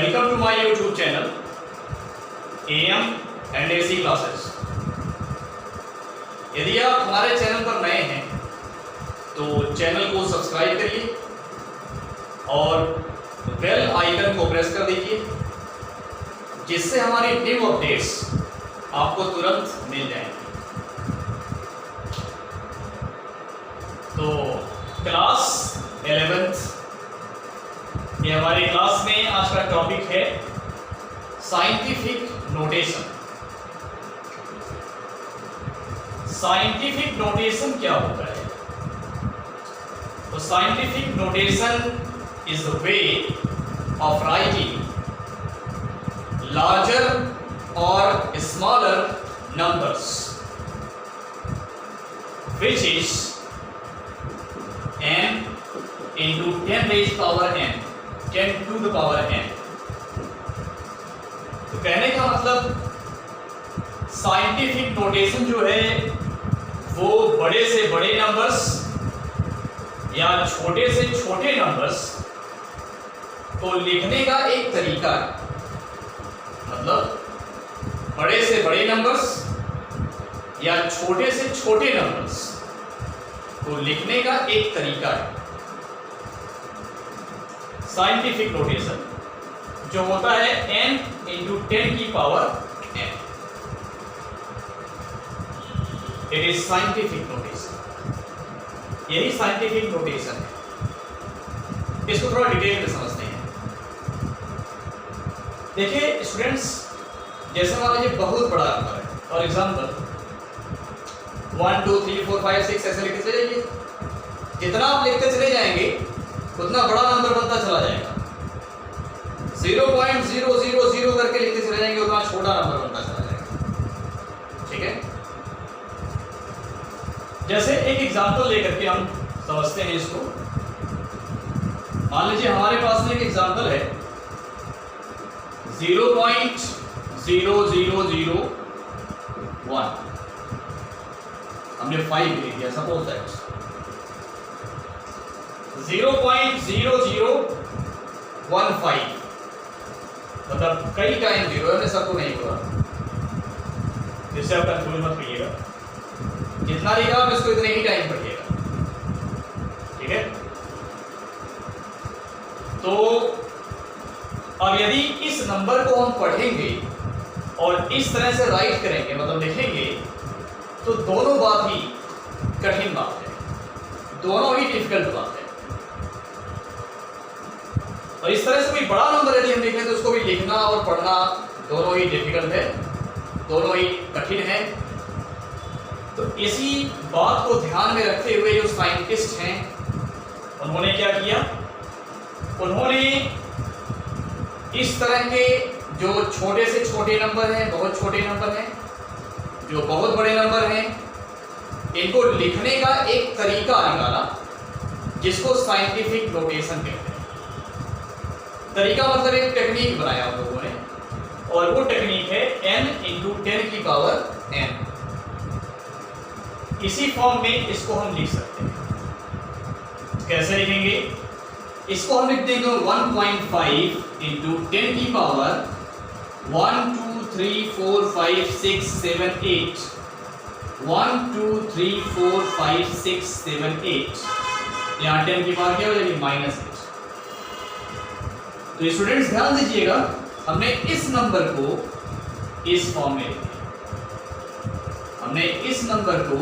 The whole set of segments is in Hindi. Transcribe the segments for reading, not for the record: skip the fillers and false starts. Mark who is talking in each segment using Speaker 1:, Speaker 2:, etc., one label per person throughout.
Speaker 1: Welcome to my YouTube channel AM and AC classes. यदि आप हमारे चैनल पर नए हैं तो चैनल को सब्सक्राइब करिए और बेल आइकन को प्रेस कर दीजिए, जिससे हमारी न्यू अपडेट्स आपको तुरंत मिल जाएंगी। तो क्लास 11th ये हमारी क्लास में आज का टॉपिक है साइंटिफिक नोटेशन। साइंटिफिक नोटेशन क्या होता है? तो scientific notation is the way of writing larger और smaller numbers which is n into 10 raised power n, 10 to the power n। तो कहने का मतलब साइंटिफिक नोटेशन जो है वो बड़े से बड़े नंबर्स या छोटे से छोटे नंबर्स को लिखने का एक तरीका है। मतलब बड़े से बड़े नंबर्स या छोटे से छोटे नंबर्स को लिखने का एक तरीका है। साइंटिफिक नोटेशन जो होता है n into 10 की power n, it is scientific notation. यही साइंटिफिक नोटेशन है। इसको थोड़ा डिटेल में समझते हैं। देखिए स्टूडेंट्स, जैसे मान लीजिए बहुत बड़ा नंबर है, फॉर एग्जाम्पल 1 2 3 4 5 6 ऐसे लिखते चले जाइए। जितना आप लिखते चले जाएंगे उतना बड़ा नंबर बनता चला जाएगा। 0.000 करके लिखते चले जाएंगे उतना छोटा नंबर बनता चला जाएगा। ठीक है, जैसे एक एग्जांपल लेकर के हम समझते हैं इसको। मान लीजिए हमारे पास में एक एग्जांपल है 0.0001। हमने 5 लिख दिया, सपोज दैट 0.0015, मतलब कई टाइम जीरो है, सबको नहीं बोला, जिससे आप कंफ्यूज मत करिएगा। जितना लिखा आप इसको इतने ही टाइम पढ़िएगा। ठीक है, तो अब यदि इस नंबर को हम पढ़ेंगे और इस तरह से राइट करेंगे, मतलब लिखेंगे, तो दोनों बात ही कठिन बात है, दोनों ही डिफिकल्ट बात है। और इस तरह से कोई बड़ा नंबर यदि हम लिखें तो उसको भी लिखना और पढ़ना दोनों ही डिफिकल्ट है, दोनों ही कठिन है। तो इसी बात को ध्यान में रखते हुए जो साइंटिस्ट हैं उन्होंने क्या किया, उन्होंने इस तरह के जो छोटे से छोटे नंबर हैं, बहुत छोटे नंबर हैं, जो बहुत बड़े नंबर हैं, इनको लिखने का एक तरीका निकाला जिसको साइंटिफिक नोटेशन कहते हैं। तरीका मतलब एक टेक्निक बनाया उन लोगों ने, और वो टेक्निक है n into 10 की पावर n। इसी फॉर्म में इसको हम लिख सकते हैं। कैसे लिखेंगे इसको? हम लिख देंगे 1.5 into 10 की पावर 1 2 3 4 5 6 7 8, 1 2 3 4 5 6 7 8। यहाँ 10 की पावर क्या हो जाएगी? -8। तो स्टूडेंट्स ध्यान दीजिएगा, हमने इस नंबर को इस फॉर्म में लिखा, हमने इस नंबर को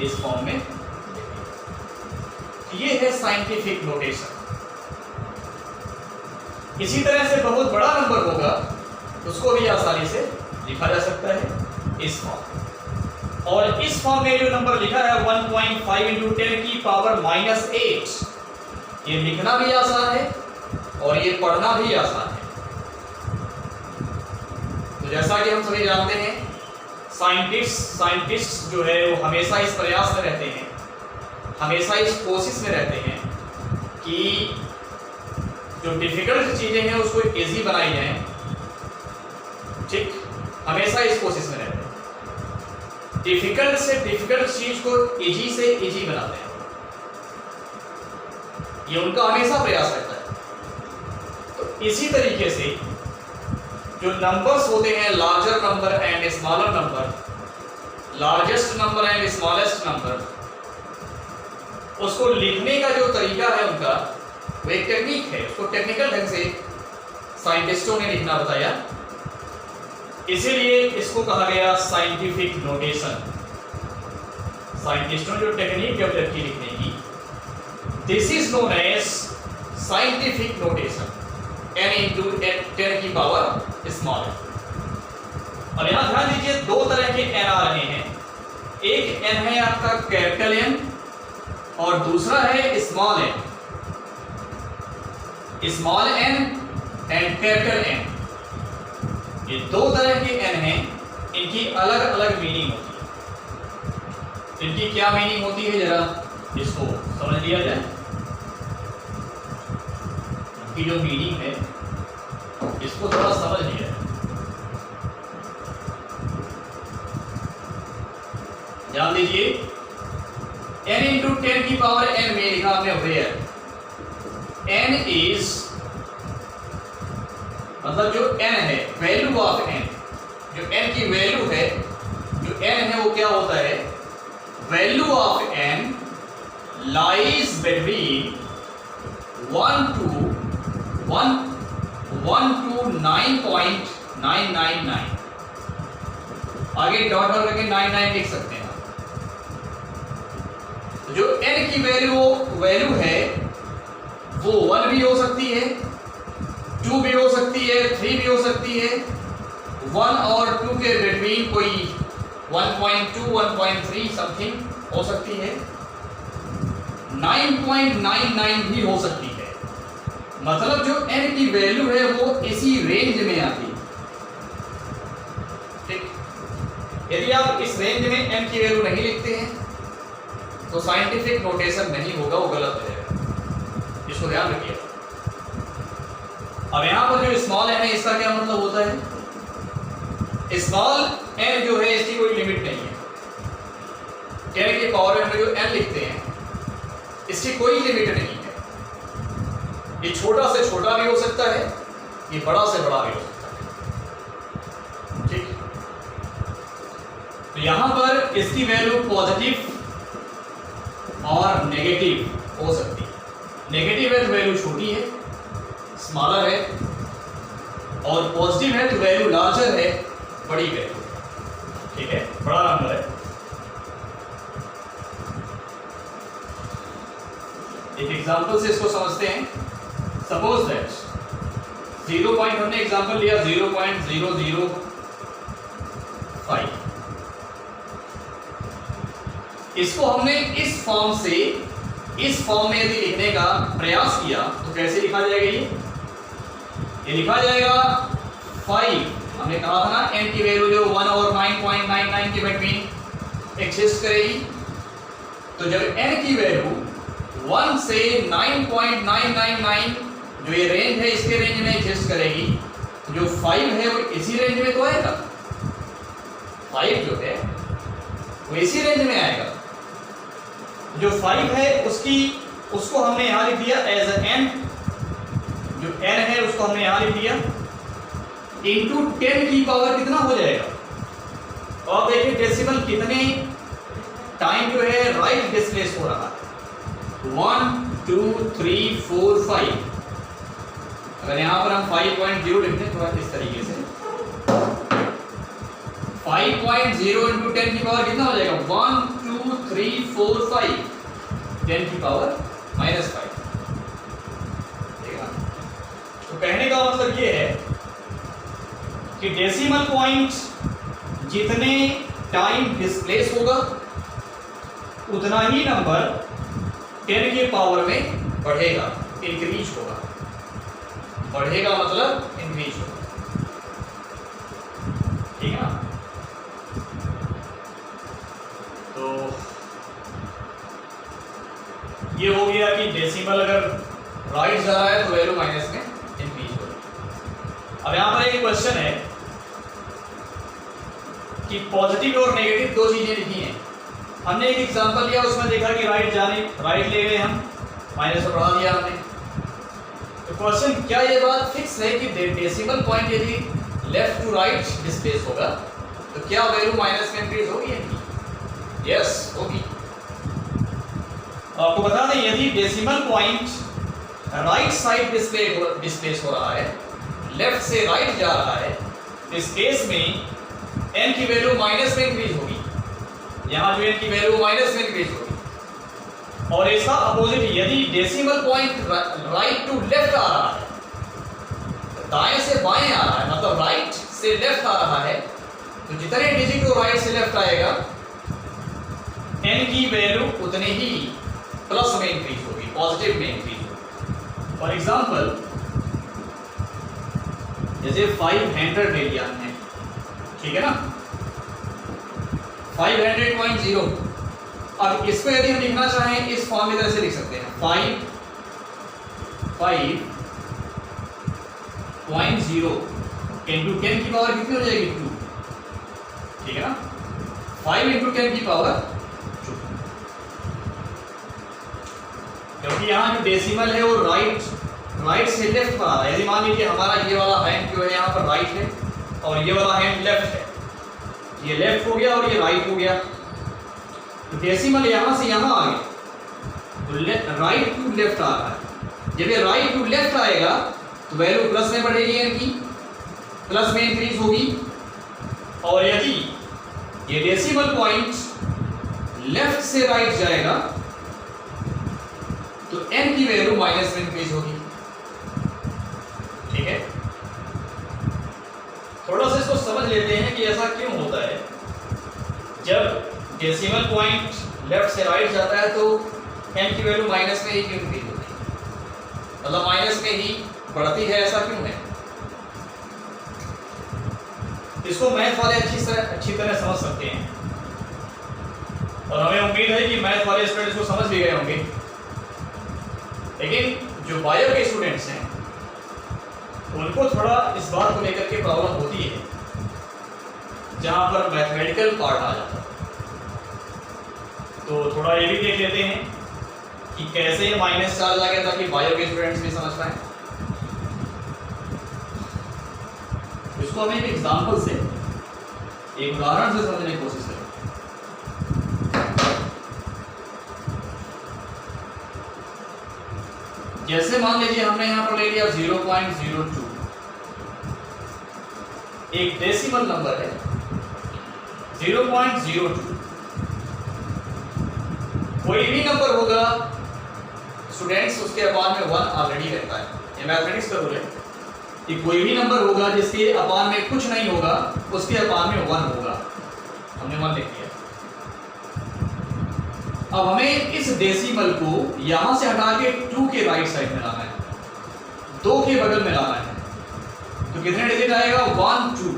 Speaker 1: इस फॉर्म में, ये है साइंटिफिक नोटेशन। इसी तरह से बहुत बड़ा नंबर होगा उसको भी आसानी से लिखा जा सकता है इस फॉर्म। और इस फॉर्म में जो नंबर लिखा है 1.5 into 10 की पावर -8, ये लिखना भी आसान है और ये पढ़ना भी आसान है। तो जैसा कि हम सभी जानते हैं, साइंटिस्ट जो है वो हमेशा इस प्रयास में रहते हैं, हमेशा इस कोशिश में रहते हैं कि जो डिफिकल्ट चीजें हैं उसको इजी बनाई जाए। ठीक, हमेशा इस कोशिश में रहते हैं, डिफिकल्ट से डिफिकल्ट चीज को इजी से इजी बनाते हैं। ये उनका हमेशा प्रयास रहता है। तो इसी तरीके से जो नंबर्स होते हैं larger number and smaller number, largest number and smallest number, उसको लिखने का जो तरीका है उनका वो एक टेक्निक है, उसको टेक्निकल ढंग से साइंटिस्टों ने लिखना बताया, इसीलिए इसको कहा गया साइंटिफिक नोटेशन। साइंटिस्टों ने जो टेक्निक डेवलप की लिखने की, this is known as scientific notation, n into 10 की पावर स्मॉल। और यहां ध्यान दीजिए दो तरह के n आ रहे हैं, एक n है आपका कैपिटल N और दूसरा है small n, small n and capital N। ये दो तरह के n हैं, इनकी अलग अलग मीनिंग होती है। इनकी क्या मीनिंग होती है जरा इसको समझ लिया जाए। इनकी जो मीनिंग है इसको थोड़ा समझ लिया जाए। ध्यान दीजिए, n इंटू 10 की पावर n में लिखा हमने वेयर, n इज मतलब जो n है वैल्यू ऑफ n, जो n की वैल्यू है, जो n है वो क्या होता है, value of n lies between 1 to 9.999। आगे डॉट डॉट करके 99 लिख सकते हैं। तो जो n की वैल्यू है वो 1 भी हो सकती है, 2 भी हो सकती है, 3 भी हो सकती है, 1 और 2 के बिटवीन कोई 1.2 1.3 समथिंग हो सकती है, 9.99 भी हो सकती है। मतलब जो n की वैल्यू है वो इसी रेंज में आती है। ठीक, यदि आप इस रेंज में n की वैल्यू नहीं लिखते हैं तो साइंटिफिक नोटेशन नहीं होगा, वो गलत हो जाएगा, इसको ध्यान रखिए। अब यहां पर जो स्मॉल n है इसका क्या मतलब होता है, स्मॉल n जो है इसकी कोई लिमिट नहीं है। 10 के पावर में जो n लिखते हैं इसकी कोई लिमिट नहीं है। ये छोटा से छोटा भी हो सकता है, ये बड़ा से बड़ा भी हो सकता है। ठीक, तो यहां पर इसकी वैल्यू पॉजिटिव और नेगेटिव हो सकती है। नेगेटिव है तो वैल्यू छोटी है, स्मॉलर है, और पॉजिटिव है तो वैल्यू लार्जर है, बड़ी वैल्यू। ठीक है, बड़ा नंबर है। एक एग्जांपल से इसको समझते हैं। सपोज दैट 0 पॉइंट हमने एग्जांपल लिया 0.005। इसको हमने इस फॉर्म से इस फॉर्म में यदि लिखने का प्रयास किया तो कैसे लिखा जाएगा, ये लिखा जाएगा 5। हमने कहा था ना n की वैल्यू जो 1 और 9.99 के बिटवीन एग्जिस्ट करेगी। तो जब n की वैल्यू 1 से 9.999 जो ये रेंज है इसके रेंज में एग्जिस्ट करेगी, जो 5 है वो इसी रेंज में तो आएगा। 5 जो है वो इसी रेंज में आएगा। जो 5 है उसको हमने यहाँ लिख दिया एज n, जो n है उसको हमने यहाँ लिख दिया इंटू 10 की पावर कितना हो जाएगा। और देखिए डेसिमल कितने टाइम जो है राइट डिस्प्लेस हो रहा है, 1 2 3 4 5। अगर यहां पर हम 5.0 लिखते हैं थोड़ा इस तरीके से, 5.0 इंटू 10 की पावर कितना हो जाएगा, 1 2 3 4 5, 10 की पावर -5। ठीक है, तो कहने का मतलब ये है कि डेसिमल पॉइंट जितने टाइम डिस्प्लेस होगा उतना ही नंबर 10 के पावर में बढ़ेगा, इंक्रीज होगा। बढ़ेगा मतलब इंक्रीज होगा। ठीक है ना। तो ये हो गया कि डेसिमल अगर राइट जा रहा है तो वैल्यू माइनस में इंक्रीज होगी। अब यहां पर एक क्वेश्चन है कि पॉजिटिव और नेगेटिव दो चीजें लिखी हैं। हमने एक एग्जांपल लिया, उसमें देखा कि राइट ले गए हम, माइनस से बढ़ा दिया हमने। तो क्वेश्चन क्या ये बात फिक्स है कि डेसिमल पॉइंट यदि लेफ्ट टू राइट डिस्प्लेस होगा तो क्या वैल्यू माइनस में इंक्रीज होगी या नहीं? यस होगी। आपको बता दें यदि decimal point right side displace हो रहा है, लेफ्ट से राइट जा रहा है, तो इस केस में n की वैल्यू माइनस में इंक्रीज होगी। यहां जो n की वैल्यू माइनस में इंक्रीज होगी। और इसका अपोजिट यदि decimal point right to left आ रहा है, दाएं से बाएं आ रहा है, मतलब राइट से लेफ्ट आ रहा है, तो जितने डिजिट को राइट से लेफ्ट आएगा n की वैल्यू उतने ही प्लस में इंक्रीज होगी, पॉजिटिव में इंक्रीज होगी। फॉर एग्जांपल जैसे 500 ले लिया हमने, ठीक है ना, 500.0। अब इसको यदि हम लिखना चाहें इस फॉर्म में तरह से लिख सकते हैं 5.0 इंटू 10 की पावर कितनी हो जाएगी 2, ठीक है ना, 5 इंटू 10 की पावर 2। क्योंकि यहाँ जो डेसिमल है वो राइट से लेफ्ट पर आ रहा है। यदि मान लीजिए हमारा ये वाला हैंड जो है यहाँ पर राइट है और ये वाला हैंड लेफ्ट है, ये लेफ्ट हो गया और ये राइट हो गया, तो डेसिमल यहाँ से यहाँ आ गया तो राइट टू लेफ्ट आ रहा है। जब ये राइट टू लेफ्ट आएगा तो वैल्यू प्लस में बढ़ेगी, इनकी प्लस में इंक्रीज होगी। और यदि ये डेसिमल पॉइंट लेफ्ट से राइट जाएगा तो n की वैल्यू माइनस में इंक्रीज होगी, ठीक है। थोड़ा सा इसको समझ लेते हैं कि ऐसा क्यों होता है। जब डेसिमल पॉइंट लेफ्ट से राइट जाता है तो n की वैल्यू माइनस में ही क्यों इंक्रीज होती है, मतलब माइनस में ही बढ़ती है, ऐसा क्यों है? इसको मैथ वाले अच्छी तरह समझ सकते हैं और हमें उम्मीद है कि मैथ वाले स्टूडेंट इसको समझ भी गए होंगे। लेकिन जो बायो के स्टूडेंट्स हैं उनको थोड़ा इस बात को लेकर के प्रॉब्लम होती है जहां पर मैथमेटिकल पार्ट आ जाता है। तो थोड़ा ये भी देख लेते हैं कि कैसे ये माइनस चार्ज आ गया ताकि बायो के स्टूडेंट्स भी समझ पाए। इसको हमें एक एग्जांपल से, एक उदाहरण से समझने की कोशिश करें। जैसे मान लीजिए हमने यहां पर ले लिया 0.02, एक डेसिमल नंबर है 0.02। कोई भी नंबर होगा स्टूडेंट्स उसके अपान में 1 ऑलरेडी रहता है। ये मैथमेटिक्स का रूल है कि कोई भी नंबर होगा जिसके अपान में कुछ नहीं होगा उसके अपान में 1 होगा। हमने 1 लिख दिया। अब हमें इस डेसिमल को यहां से हटा के 2 के राइट साइड में लाना है, 2 के बगल में लाना है, तो कितने डिजिट आएगा 1 2।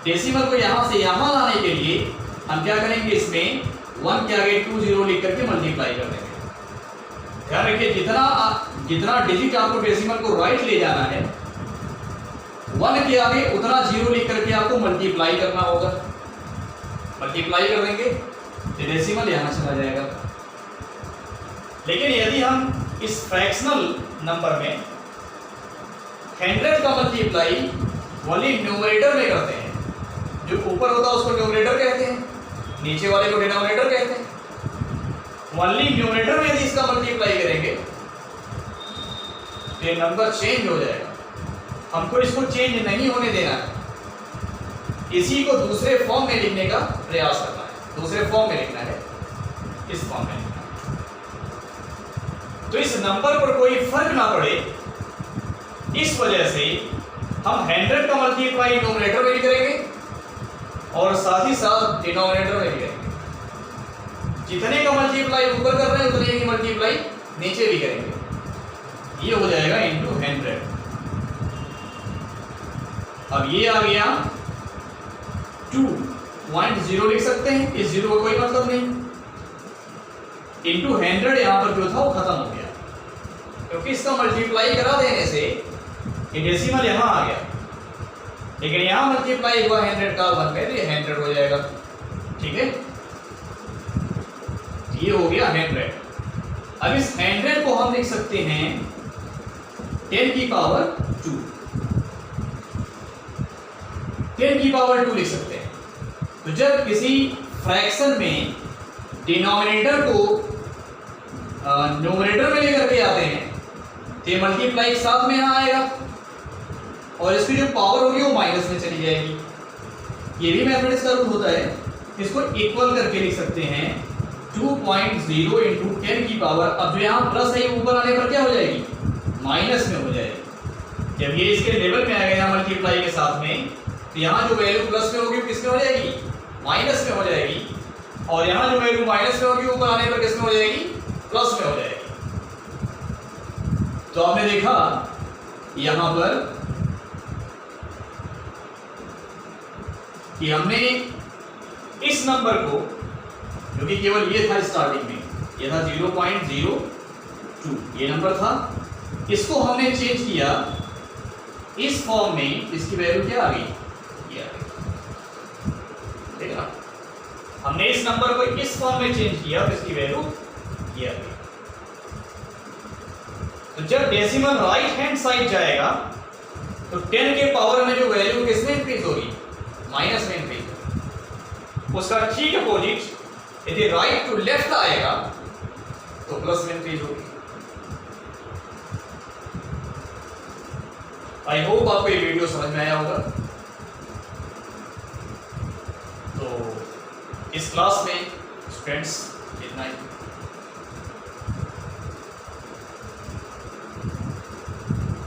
Speaker 1: डेसिमल को यहां से यहां लाने के लिए हम क्या करेंगे, इसमें 1 के आगे 2 0 लिख करके मल्टीप्लाई कर देंगे। ध्यान रखिए जितना डिजिट आपको डेसिमल को राइट ले जाना है 1 के आगे उतना 0 लिख करके आपको मल्टीप्लाई करना होगा। मल्टीप्लाई कर देंगे तो डेसिमल यहां चला जाएगा। लेकिन यदि हम इस फ्रैक्शनल नंबर में 100 का मल्टीप्लाई ओनली न्यूमरेटर में करते हैं, जो ऊपर होता है उसको न्यूमरेटर कहते हैं, नीचे वाले को डिनोमिनेटर कहते हैं। ओनली न्यूमरेटर में यदि इसका मल्टीप्लाई करेंगे तो ये नंबर चेंज हो जाएगा। हमको इसको चेंज नहीं होने देना है, इसी को दूसरे फॉर्म में लिखने का प्रयास करना है। दूसरे फॉर्म में लिखना है, इस फॉर्म में लिखना है, तो इस नंबर पर कोई फर्क ना पड़े इस वजह से हम 100 का मल्टीप्लाई न्यूमरेटर में भी करेंगे और साथ ही साथ डिनोमिनेटर में भी करेंगे। जितने का मल्टीप्लाई ऊपर कर रहे हैं उतने की मल्टीप्लाई नीचे भी करेंगे। ये हो जाएगा इनटू 100। अब ये आ गया 2.0 लिख सकते हैं, इस 0 का कोई मतलब नहीं, इनटू 100 यहां पर जो था वो खत्म हो गया, क्योंकि इसका मल्टीप्लाई करा देने से ये डेसिमल यहां आ गया। लेकिन यहां मल्टीप्लाई हुआ 100 का 1 में, तो ये 100 हो जाएगा। ठीक है, ये हो गया 100। अब इस 100 को हम लिख सकते हैं 10 की पावर 2, 10 की पावर 2 लिख सकते हैं। तो जब किसी फ्रैक्शन में डिनोमिनेटर को न्यूमरेटर में लेकर के आते हैं तो ये मल्टीप्लाई साथ में यहाँ आएगा और इसकी जो पावर होगी वो माइनस में चली जाएगी। ये भी मैथमेटिक्स का रूल होता है, इसको इक्वल करके लिख सकते हैं 2.0 इंटू 10 की पावर। अब जो यहाँ प्लस है ऊपर आने पर क्या हो जाएगी, माइनस में हो जाएगी। जब ये इसके लेवल में आ गया मल्टीप्लाई के साथ में तो यहाँ जो वैल्यू प्लस में होगी किसमें हो जाएगी, माइनस में हो जाएगी, और यहाँ जो वैल्यू माइनस में होगी ऊपर आने पर किसमें हो जाएगी, प्लस में हो जाएगी। तो आपने देखा यहां पर कि हमने इस नंबर को, जो कि केवल ये था स्टार्टिंग में, ये था 0.02 ये नंबर था, इसको हमने चेंज किया इस फॉर्म में, इसकी वैल्यू क्या आ गई, ये आ गई। ठीक है ना, हमने इस नंबर को इस फॉर्म में चेंज किया तो इसकी वैल्यू ये आ गई। तो जब डेसिमल राइट हैंड साइड जाएगा तो 10 के पावर में जो वैल्यू किसमें इंक्रीज होगी, माइनस में इंक्रीज होगी। उसका ठीक अपोजिट यदि राइट टू लेफ्ट आएगा तो प्लस में इंक्रीज होगी। आई होप आपको ये वीडियो समझ में आया होगा। तो इस क्लास में स्टूडेंट्स इतना ही।